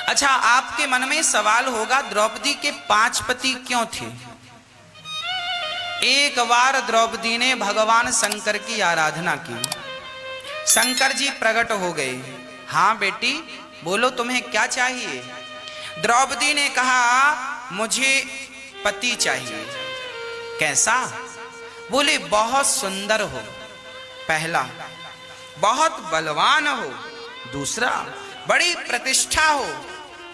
अच्छा, आपके मन में सवाल होगा, द्रौपदी के 5 पति क्यों थे? एक बार द्रौपदी ने भगवान शंकर की आराधना की, शंकर जी प्रकट हो गए। हाँ बेटी बोलो, तुम्हें क्या चाहिए? द्रौपदी ने कहा, मुझे पति चाहिए। कैसा? बोले, बहुत सुंदर हो, पहला, बहुत बलवान हो, दूसरा, बड़ी प्रतिष्ठा हो,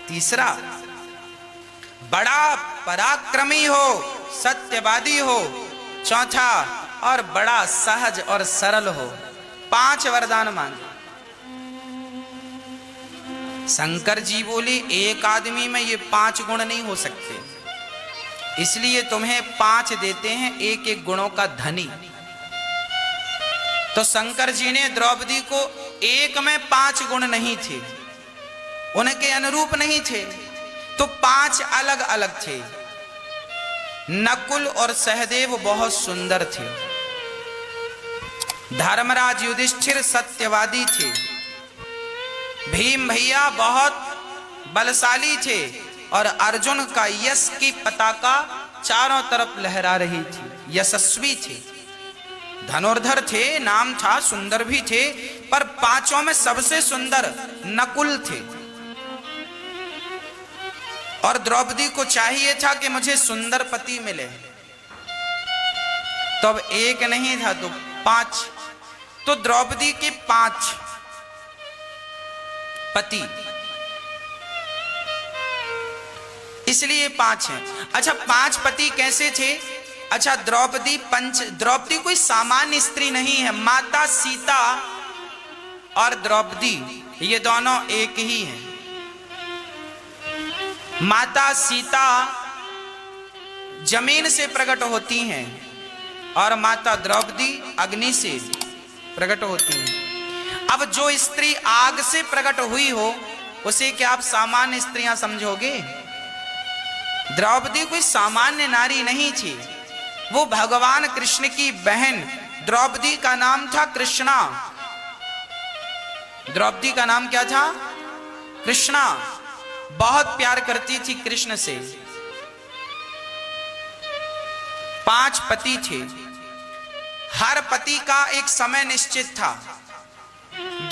तीसरा, बड़ा पराक्रमी हो, सत्यवादी हो, चौथा, और बड़ा सहज और सरल हो। 5 वरदान मांगे। शंकर जी बोले, एक आदमी में ये 5 गुण नहीं हो सकते, इसलिए तुम्हें 5 देते हैं, एक एक गुणों का धनी। तो शंकर जी ने द्रौपदी को, एक में 5 गुण नहीं थे, उनके अनुरूप नहीं थे, तो 5 अलग अलग थे। नकुल और सहदेव बहुत सुंदर थे, धर्मराज युधिष्ठिर सत्यवादी थे, भीम भैया बहुत बलशाली थे, और अर्जुन का यश की पताका चारों तरफ लहरा रही थी, यशस्वी थे, धनुर्धर थे, नाम था, सुंदर भी थे, पर 5 में सबसे सुंदर नकुल थे। और द्रौपदी को चाहिए था कि मुझे सुंदर पति मिले, तो अब एक नहीं था तो 5, तो द्रौपदी के 5 पति, इसलिए 5 हैं। अच्छा, 5 पति कैसे थे? अच्छा, द्रौपदी कोई सामान्य स्त्री नहीं है। माता सीता और द्रौपदी ये दोनों एक ही हैं। माता सीता जमीन से प्रकट होती हैं और माता द्रौपदी अग्नि से प्रकट होती हैं। अब जो स्त्री आग से प्रकट हुई हो, उसे क्या आप सामान्य स्त्रियां समझोगे? द्रौपदी कोई सामान्य नारी नहीं थी, वो भगवान कृष्ण की बहन। द्रौपदी का नाम था कृष्णा। द्रौपदी का नाम क्या था? कृष्णा। बहुत प्यार करती थी कृष्ण से। 5 पति थे, हर पति का एक समय निश्चित था।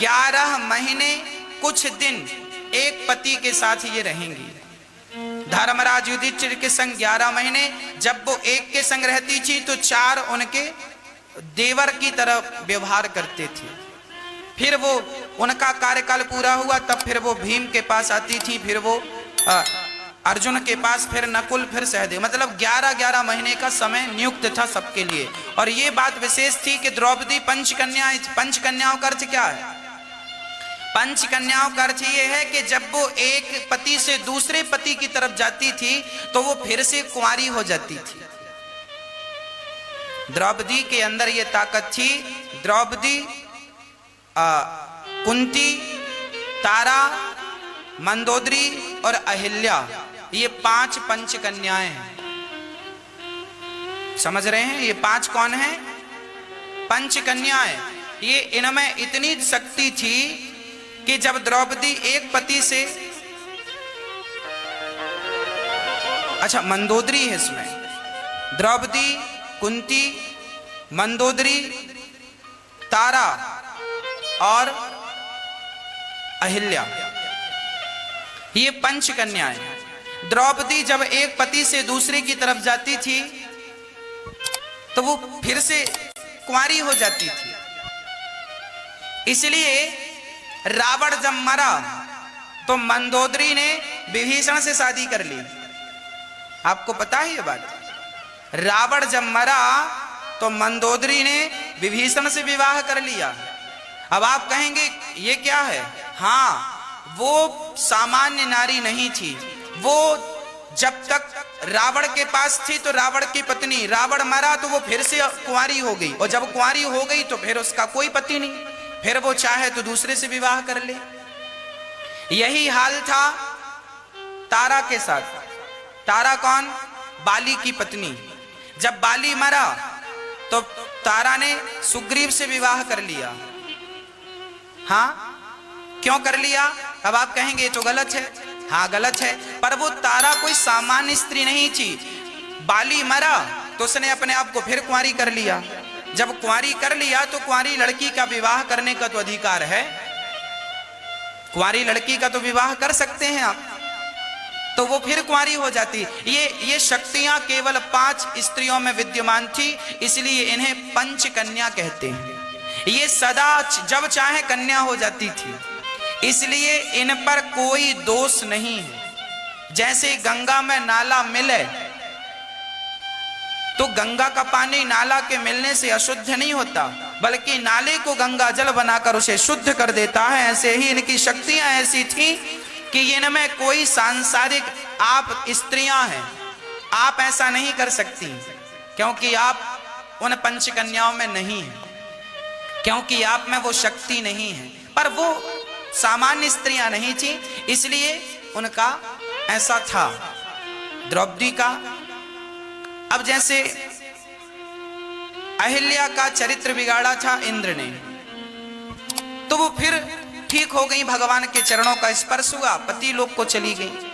11 महीने कुछ दिन एक पति के साथ ये रहेंगी। धर्मराज युधिष्ठिर के संग 11 महीने, जब वो एक के संग रहती थी तो 4 उनके देवर की तरह व्यवहार करते थे। फिर वो उनका कार्यकाल पूरा हुआ, तब फिर वो भीम के पास आती थी, फिर वो अर्जुन के पास, फिर नकुल, फिर सहदेव। मतलब 11-11 महीने का समय नियुक्त था सबके लिए। और ये बात विशेष थी कि द्रौपदी पंचकन्याओं का अर्थ क्या है? पंचकन्याओं का अर्थ ये है कि जब वो एक पति से दूसरे पति की तरफ जाती थी तो वो फिर से कुंवारी हो जाती थी। द्रौपदी के अंदर ये ताकत थी। द्रौपदी, कुंती, तारा, मंदोदरी और अहिल्या, ये 5 पंचकन्याएं हैं। समझ रहे हैं? ये 5 कौन हैं? पंचकन्याएं। ये इनमें इतनी शक्ति थी कि जब द्रौपदी एक पति से, अच्छा मंदोदरी है इसमें, द्रौपदी, कुंती, मंदोदरी, तारा और अहिल्या, ये पंचकन्याएं। द्रौपदी जब एक पति से दूसरे की तरफ जाती थी तो वो फिर से कुंवारी हो जाती थी। इसलिए रावण जब मरा तो मंदोदरी ने विभीषण से शादी कर ली। आपको पता है ये बात? रावण जब मरा तो मंदोदरी ने विभीषण से विवाह कर लिया। अब आप कहेंगे ये क्या है? हाँ, वो सामान्य नारी नहीं थी। वो जब तक रावण के पास थी तो रावण की पत्नी, रावण मरा तो वो फिर से कुंवारी हो गई, और जब कुंवारी हो गई तो फिर उसका कोई पति नहीं, फिर वो चाहे तो दूसरे से विवाह कर ले। यही हाल था तारा के साथ। तारा कौन? बाली की पत्नी। जब बाली मरा तो तारा ने सुग्रीव से विवाह कर लिया। हाँ, क्यों कर लिया? अब आप कहेंगे ये तो गलत है। हाँ गलत है, पर वो तारा कोई सामान्य स्त्री नहीं थी। बाली मरा तो उसने अपने आप को फिर कुंवारी कर लिया। जब कुंवारी कर लिया तो कुंवारी लड़की का विवाह करने का तो अधिकार है, कुंवारी लड़की का तो विवाह कर सकते हैं आप, तो वो फिर कुंवारी हो जाती। ये शक्तियां केवल 5 स्त्रियों में विद्यमान थी, इसलिए इन्हें पंचकन्या कहते हैं। ये सदा जब चाहे कन्या हो जाती थी, इसलिए इन पर कोई दोष नहीं है। जैसे गंगा में नाला मिले तो गंगा का पानी नाला के मिलने से अशुद्ध नहीं होता, बल्कि नाले को गंगा जल बनाकर उसे शुद्ध कर देता है। ऐसे ही इनकी शक्तियां ऐसी थी कि इनमें कोई सांसारिक, आप स्त्रियां हैं, आप ऐसा नहीं कर सकती, क्योंकि आप उन पंचकन्याओं में नहीं हैं, क्योंकि आप में वो शक्ति नहीं है। पर वो सामान्य स्त्रियां नहीं थी, इसलिए उनका ऐसा था। द्रौपदी का, अब जैसे अहिल्या का चरित्र बिगाड़ा था इंद्र ने, तो वो फिर ठीक हो गई, भगवान के चरणों का स्पर्श हुआ, पति लोक को चली गई।